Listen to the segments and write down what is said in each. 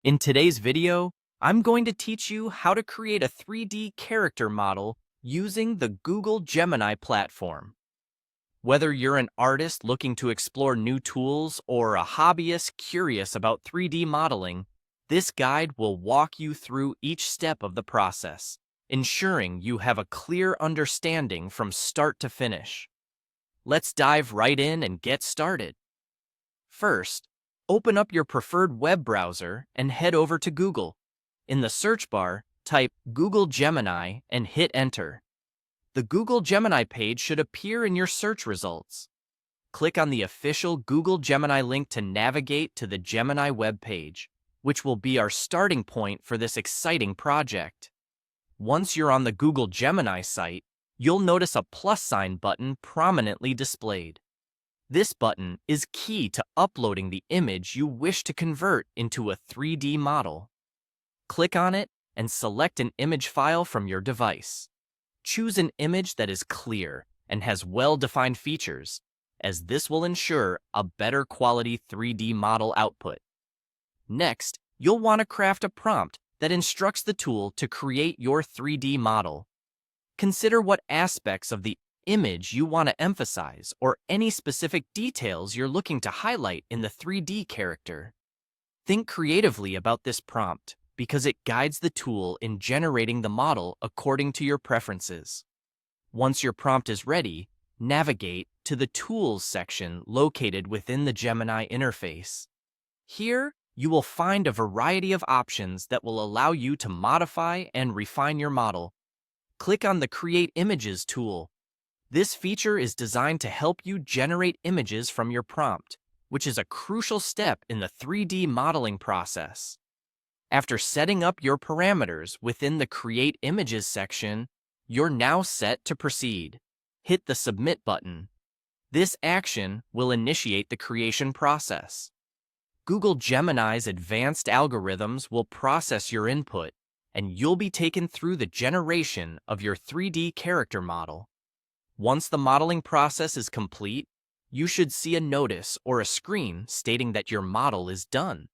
In today's video, I'm going to teach you how to create a 3D character model using the Google Gemini platform. Whether you're an artist looking to explore new tools or a hobbyist curious about 3D modeling, this guide will walk you through each step of the process, ensuring you have a clear understanding from start to finish. Let's dive right in and get started. First, open up your preferred web browser and head over to Google. In the search bar, type Google Gemini and hit enter. The Google Gemini page should appear in your search results. Click on the official Google Gemini link to navigate to the Gemini web page, which will be our starting point for this exciting project. Once you're on the Google Gemini site, you'll notice a plus sign button prominently displayed. This button is key to uploading the image you wish to convert into a 3D model. Click on it and select an image file from your device. Choose an image that is clear and has well-defined features, as this will ensure a better quality 3D model output. Next, you'll want to craft a prompt that instructs the tool to create your 3D model. Consider what aspects of the image you want to emphasize or any specific details you're looking to highlight in the 3D character. Think creatively about this prompt because it guides the tool in generating the model according to your preferences. Once your prompt is ready, navigate to the Tools section located within the Gemini interface. Here, you will find a variety of options that will allow you to modify and refine your model. Click on the Create Images tool. This feature is designed to help you generate images from your prompt, which is a crucial step in the 3D modeling process. After setting up your parameters within the Create Images section, you're now set to proceed. Hit the Submit button. This action will initiate the creation process. Google Gemini's advanced algorithms will process your input, and you'll be taken through the generation of your 3D character model. Once the modeling process is complete, you should see a notice or a screen stating that your model is done.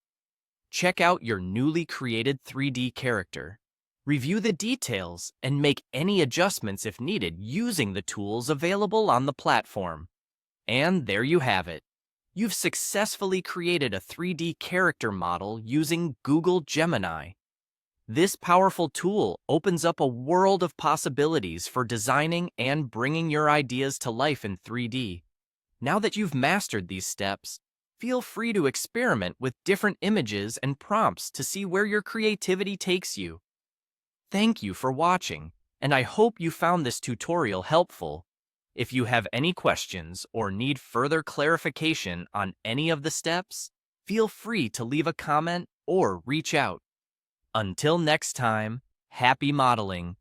Check out your newly created 3D character. Review the details and make any adjustments if needed using the tools available on the platform. And there you have it. You've successfully created a 3D character model using Google Gemini. This powerful tool opens up a world of possibilities for designing and bringing your ideas to life in 3D. Now that you've mastered these steps, feel free to experiment with different images and prompts to see where your creativity takes you. Thank you for watching, and I hope you found this tutorial helpful. If you have any questions or need further clarification on any of the steps, feel free to leave a comment or reach out. Until next time, happy modeling!